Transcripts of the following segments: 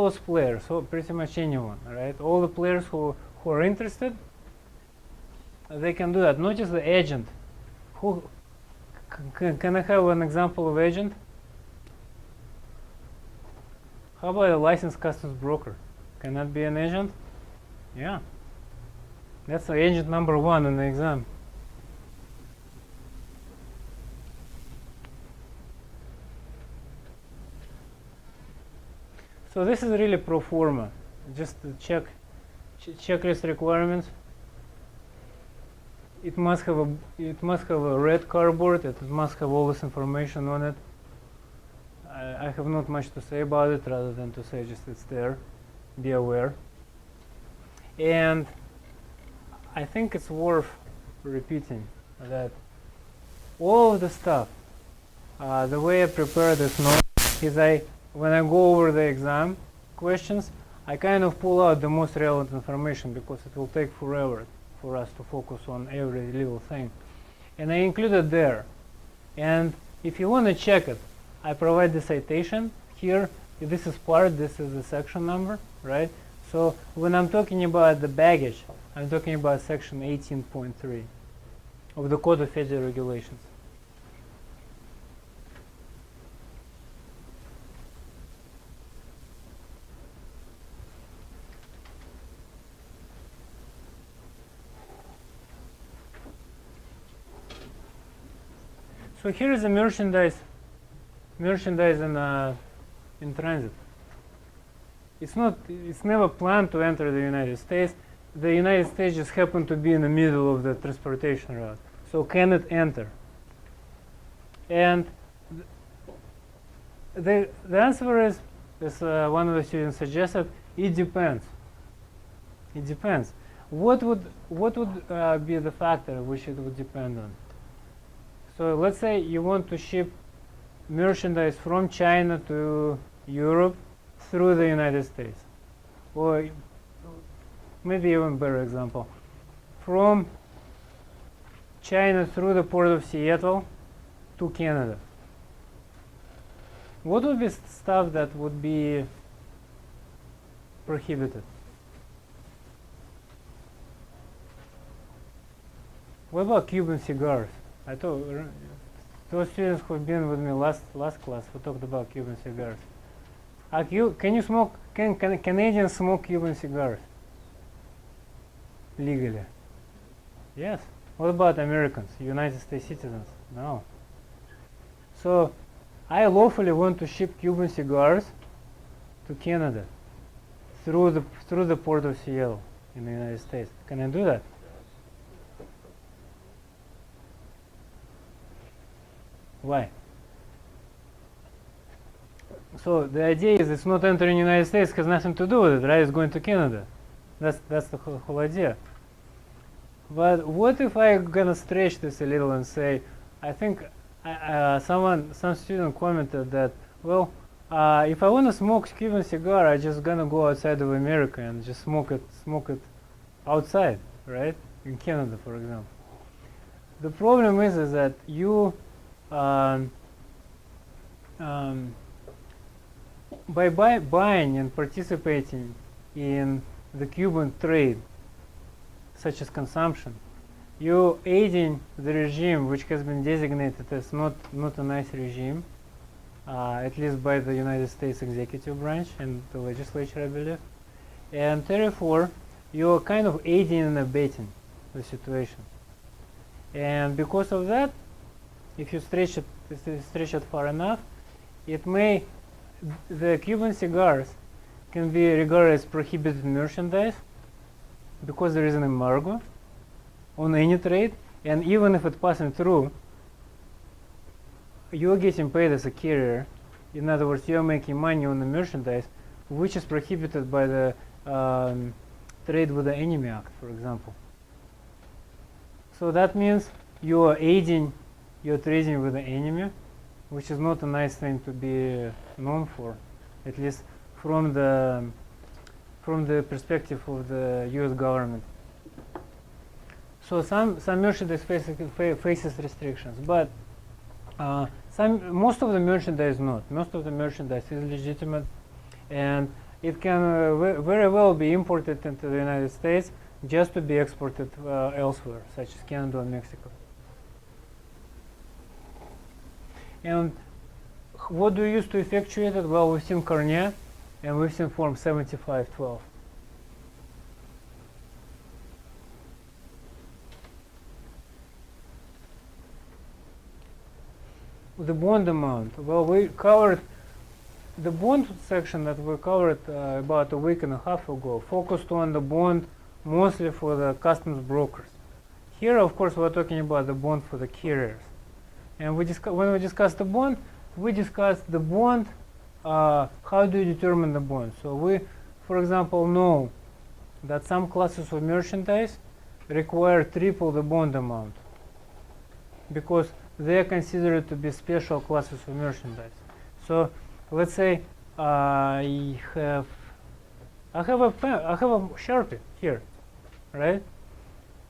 those players, so pretty much anyone, right? All the players who are interested, they can do that. Notice the agent. Who can I have an example of agent? How about a licensed customs broker? Can that be an agent? Yeah. That's the agent number 1 in the exam. So this is really pro forma, just to checklist requirements. It must have a red cardboard. It must have all this information on it. I have not much to say about it, rather than to say just it's there. Be aware. And I think it's worth repeating that all of the stuff, the way I prepare this note is when I go over the exam questions, I kind of pull out the most relevant information, because it will take forever for us to focus on every little thing. And I include it there. And if you want to check it, I provide the citation here. This is part, this is the section number, right? So when I'm talking about the baggage, I'm talking about section 18.3 of the Code of Federal Regulations. So here is the merchandise in transit. It's never planned to enter the United States. The United States just happened to be in the middle of the transportation route. So can it enter? And the answer is, as one of the students suggested, it depends. It depends. What would be the factor which it would depend on? So let's say you want to ship merchandise from China to Europe through the United States. Or maybe even better example, from China through the port of Seattle to Canada. What would be stuff that would be prohibited? What about Cuban cigars? I thought those students who've been with me last class, we talked about Cuban cigars. Can Canadians smoke Cuban cigars legally? Yes. What about Americans, United States citizens? No. So I lawfully want to ship Cuban cigars to Canada through the port of Seattle in the United States. Can I do that? Why? So the idea is it's not entering the United States, has nothing to do with it, right? It's going to Canada. That's the whole idea. But what if I'm gonna stretch this a little and say, I think some student commented that, well, if I want to smoke Cuban cigar, I just gonna go outside of America and just smoke it outside, right? In Canada, for example. The problem is that you by buying and participating in the Cuban trade, such as consumption, you're aiding the regime which has been designated as not a nice regime, at least by the United States executive branch and the legislature, I believe. And therefore, you're kind of aiding and abetting the situation. And because of that, if you stretch it far enough, the Cuban cigars can be regarded as prohibited merchandise because there is an embargo on any trade, and even if it's passing through, you're getting paid as a carrier. In other words, you're making money on the merchandise, which is prohibited by the Trade with the Enemy Act, for example. So that means you are aiding, you're trading with the enemy, which is not a nice thing to be known for, at least from the perspective of the U.S. government. So some merchandise faces restrictions, but most of the merchandise not. Most of the merchandise is legitimate, and it can very well be imported into the United States just to be exported elsewhere, such as Canada and Mexico. And what do we use to effectuate it? Well, we've seen Carnier, and we've seen form 7512. The bond amount. Well, we covered the bond section that we covered about a week and a half ago, focused on the bond mostly for the customs brokers. Here, of course, we're talking about the bond for the carriers. And when we discussed the bond, we discussed the bond, how do you determine the bond. So we, for example, know that some classes of merchandise require triple the bond amount because they are considered to be special classes of merchandise. So let's say I have a Sharpie here, right?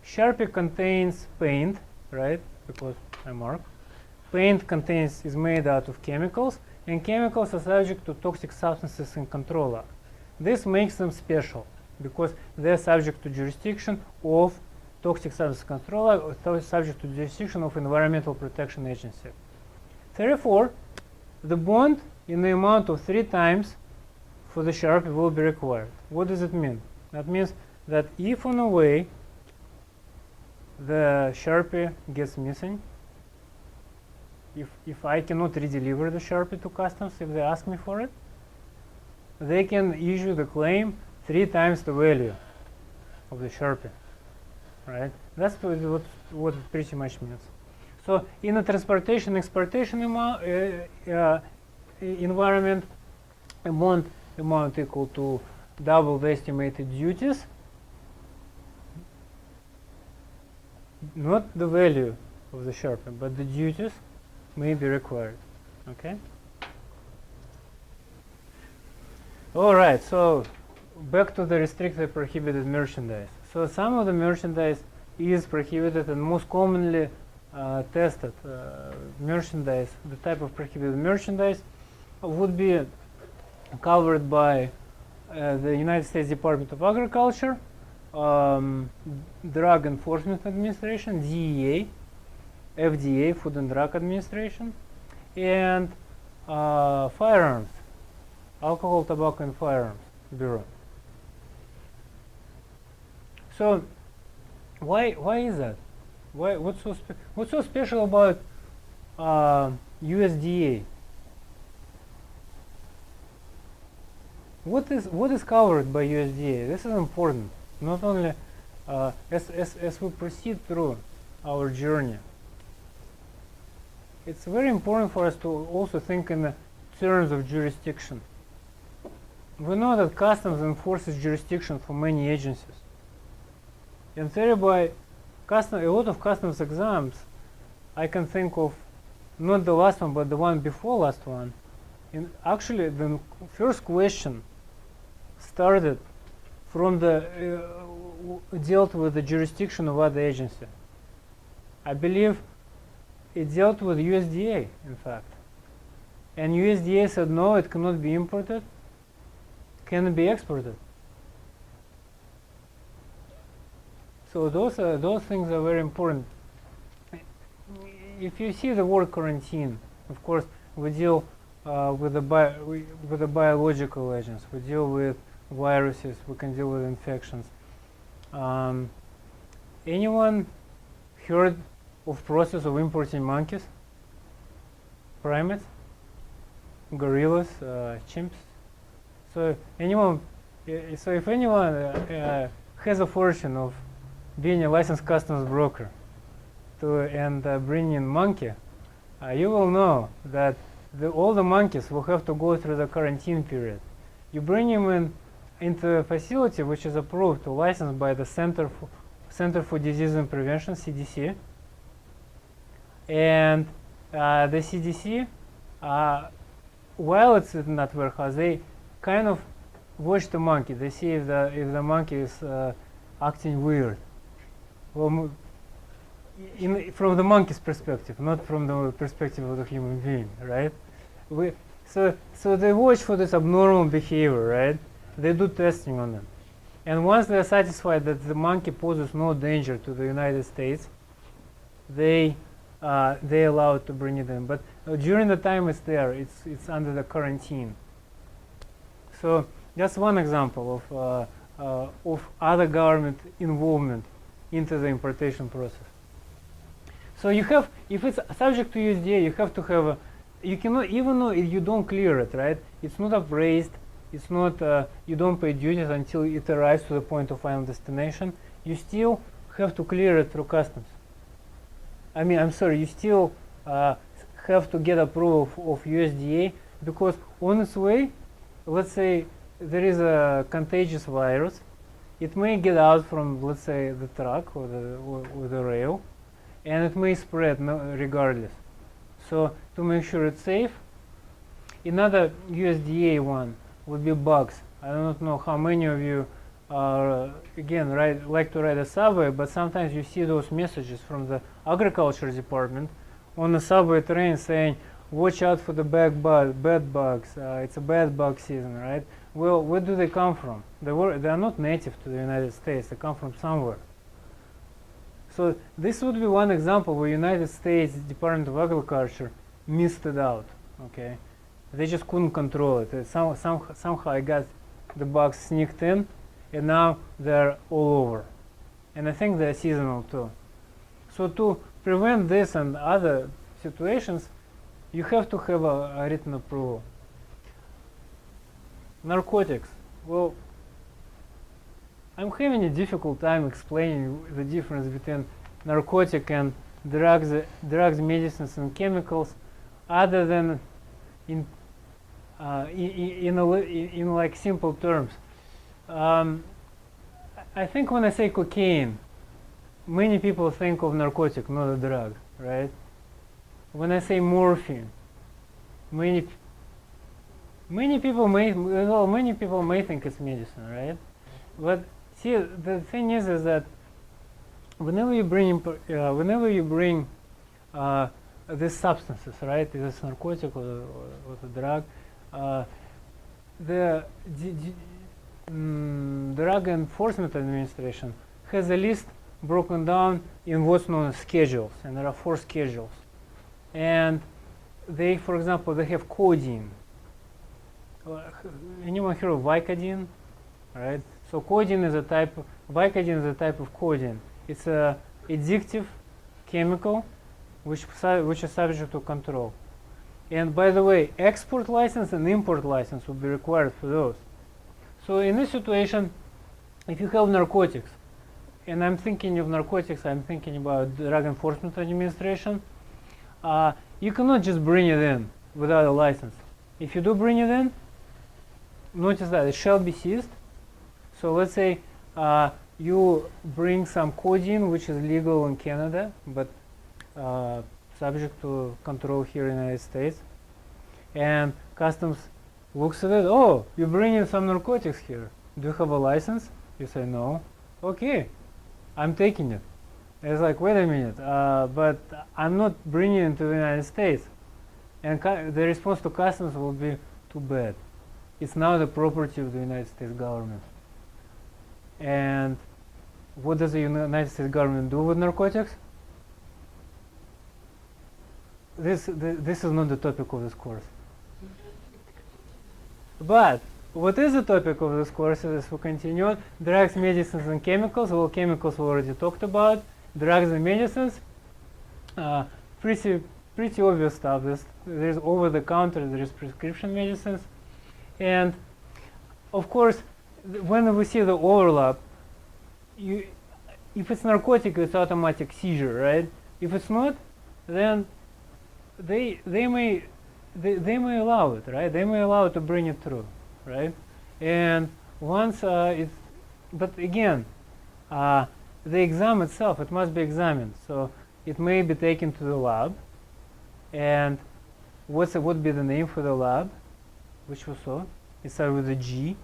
Sharpie contains paint, right? Because I mark. Paint is made out of chemicals, and chemicals are subject to Toxic Substances in Control Act. This makes them special because they're subject to jurisdiction of Toxic Substances Control Act, or subject to jurisdiction of Environmental Protection Agency. Therefore, the bond in the amount of 3 times for the Sharpie will be required. What does it mean? That means that if on the way the Sharpie gets missing, if I cannot redeliver the Sharpie to customs, if they ask me for it, they can issue the claim 3 times the value of the Sharpie, right? That's what it pretty much means. So in a transportation exportation environment, amount equal to double the estimated duties, not the value of the Sharpie, but the duties may be required. Okay. All right. So back to the restricted prohibited merchandise. So some of the merchandise is prohibited, and most commonly tested merchandise, the type of prohibited merchandise, would be covered by the United States Department of Agriculture, Drug Enforcement Administration, DEA, FDA, Food and Drug Administration, and firearms, Alcohol, Tobacco, and Firearms Bureau. So, why is that? What's so special about USDA? What is covered by USDA? This is important. Not only as we proceed through our journey, it's very important for us to also think in the terms of jurisdiction. We know that customs enforces jurisdiction for many agencies, and thereby a lot of customs exams, I can think of not the last one but the one before last one. And actually the first question started from dealt with the jurisdiction of other agency. I believe it dealt with USDA, in fact. And USDA said no, it cannot be imported, can be exported. So those things are very important. If you see the word quarantine, of course, we deal with the biological agents. We deal with viruses. We can deal with infections. Anyone heard of process of importing monkeys, primates, gorillas, chimps? So if anyone has a fortune of being a licensed customs broker and bringing in monkey, you will know that all the monkeys will have to go through the quarantine period. You bring them into a facility which is approved or licensed by the Center for Disease and Prevention, CDC, and the CDC, while it's in that warehouse, they kind of watch the monkey. They see if the monkey is acting weird. Well, from the monkey's perspective, not from the perspective of the human being, right? So they watch for this abnormal behavior, right? they do testing on them. And once they're satisfied that the monkey poses no danger to the United States, they allow it to bring it in. But during the time it's there, it's under the quarantine. So just one example of other government involvement into the importation process. So you have, if it's subject to USDA, you have to have, you cannot, even though you don't clear it, right? It's not appraised, it's not, you don't pay duties until it arrives to the point of final destination. You still have to clear it through customs. I mean, I'm sorry, you still have to get approval of USDA, because on its way, let's say there is a contagious virus, it may get out from, let's say, the truck or the rail, and it may spread regardless. So to make sure it's safe, another USDA one would be bugs. I don't know how many of you are, again, like to ride a subway, but sometimes you see those messages from the agriculture department on the subway train saying, watch out for the bed bugs, it's a bed bug season, right? Well, where do they come from? They are not native to the United States, they come from somewhere. So this would be one example where United States Department of Agriculture missed it out, okay? They just couldn't control it. Somehow I got the bugs sneaked in, and now they're all over. And I think they're seasonal too. So to prevent this and other situations, you have to have a written approval. Narcotics. Well, I'm having a difficult time explaining the difference between narcotic and drugs, medicines, and chemicals, other than in like simple terms. I think when I say cocaine, many people think of narcotic, not a drug, right? When I say morphine, many people may think it's medicine, right? But see, the thing is that whenever you bring these substances, right, this narcotic or the drug, the Drug Enforcement Administration has a list broken down in what's known as schedules, and there are 4 schedules. And they, for example, they have codeine. Anyone hear of Vicodin? Right? So codeine is a type of, Vicodin is a type of codeine. It's a addictive chemical which is subject to control. And by the way, export license and import license will be required for those. So in this situation, if you have narcotics, and I'm thinking of narcotics, I'm thinking about Drug Enforcement Administration, you cannot just bring it in without a license. If you do bring it in, notice that it shall be seized. So let's say you bring some codeine, which is legal in Canada, but subject to control here in the United States, and customs looks at it. Oh, you bring in some narcotics here. Do you have a license? You say no. Okay, I'm taking it. It's like, wait a minute, but I'm not bringing it into the United States. And the response to customs will be, too bad. It's now the property of the United States government. And what does the United States government do with narcotics? This is not the topic of this course. But what is the topic of this course is, we continue on, drugs, medicines, and chemicals. Well, chemicals we already talked about. Drugs and medicines, pretty obvious stuff. There's over-the-counter, there is prescription medicines. And of course, when we see the overlap, if it's narcotic, it's automatic seizure, right? If it's not, then they may allow it, right? They may allow it to bring it through, right? And once but again, the exam itself, it must be examined. So it may be taken to the lab. And what would be the name for the lab, which we saw? It starts with a G.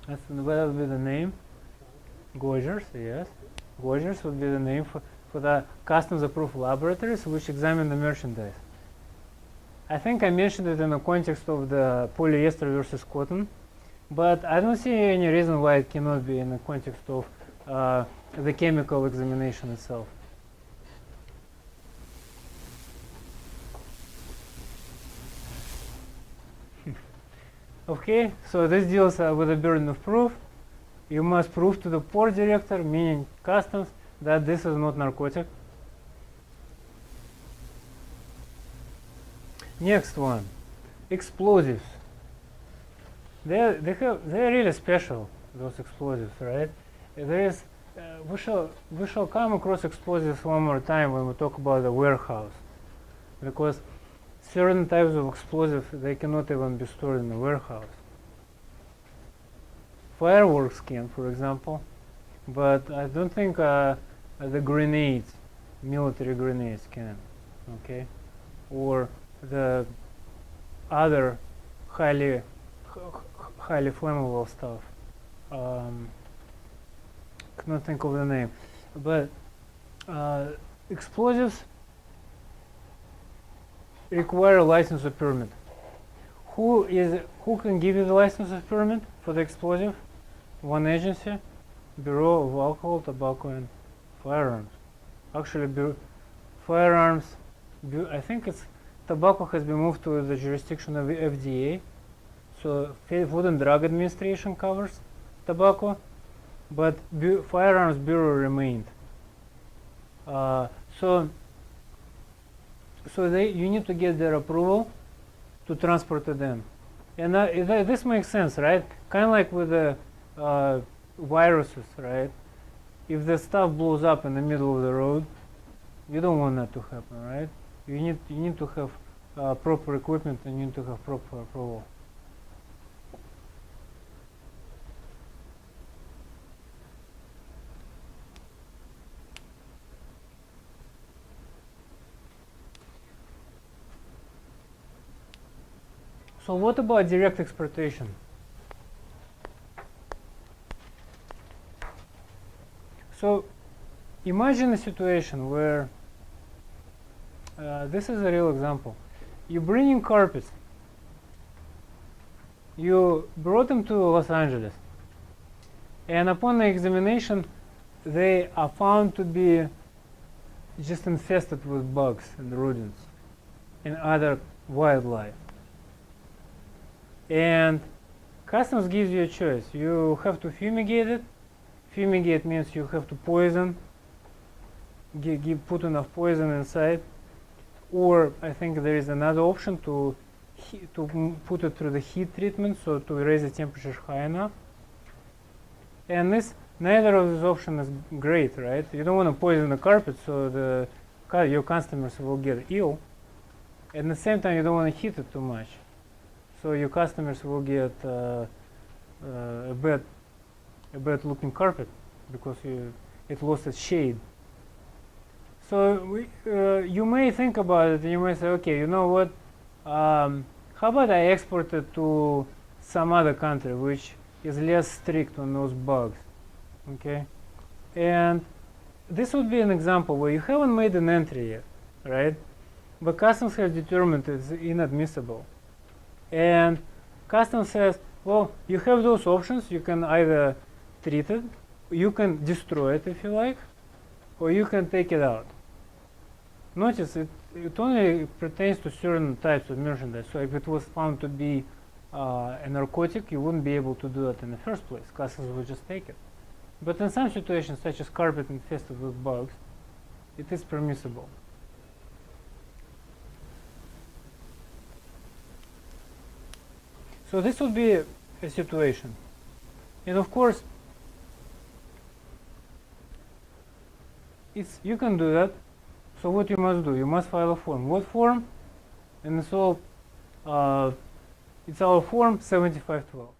What would be the name? Gojers, yes. Gojers would be the name for the customs approved laboratories which examine the merchandise. I think I mentioned it in the context of the polyester versus cotton, but I don't see any reason why it cannot be in the context of the chemical examination itself. Okay, so this deals with the burden of proof. You must prove to the port director, meaning customs, that this is not narcotic. Next one, explosives. They're really special, those explosives, right? There is we shall come across explosives one more time when we talk about the warehouse, because certain types of explosives, they cannot even be stored in a warehouse. Fireworks can, for example, but I don't think the grenades, military grenades can, okay? Or the other highly flammable stuff. Cannot think of the name, but explosives require a license or permit. Who can give you the license or permit for the explosive? One agency, Bureau of Alcohol, Tobacco, and Firearms. Actually, firearms. I think it's tobacco has been moved to the jurisdiction of the FDA. So Food and Drug Administration covers tobacco, but Firearms Bureau remained. So you need to get their approval to transport it in. And this makes sense, right? Kind of like with the viruses, right? If the stuff blows up in the middle of the road, you don't want that to happen, right? You need to have proper equipment, and you need to have proper approval. So what about direct exportation? So imagine a situation where this is a real example. You bring in carpets. You brought them to Los Angeles, and upon the examination, they are found to be just infested with bugs and rodents and other wildlife. And customs gives you a choice. You have to fumigate it. Fumigate means you have to poison, put enough poison inside. Or I think there is another option to put it through the heat treatment, so to raise the temperature high enough. And neither of these options is great, right? You don't want to poison the carpet, so your customers will get ill. At the same time, you don't want to heat it too much, so your customers will get a bad looking carpet because it lost its shade. So you may think about it, and you may say, okay, you know what? How about I export it to some other country which is less strict on those bugs, okay? And this would be an example where you haven't made an entry yet, right? But customs has determined it's inadmissible. And customs says, well, you have those options. You can either treat it, you can destroy it if you like, or you can take it out. Notice it only pertains to certain types of merchandise. So if it was found to be a narcotic, you wouldn't be able to do it in the first place. Customs would just take it. But in some situations, such as carpet infested with bugs, it is permissible. So this would be a situation. And of course, you can do that. So what you must do, you must file a form. What form? And it's our form 7512.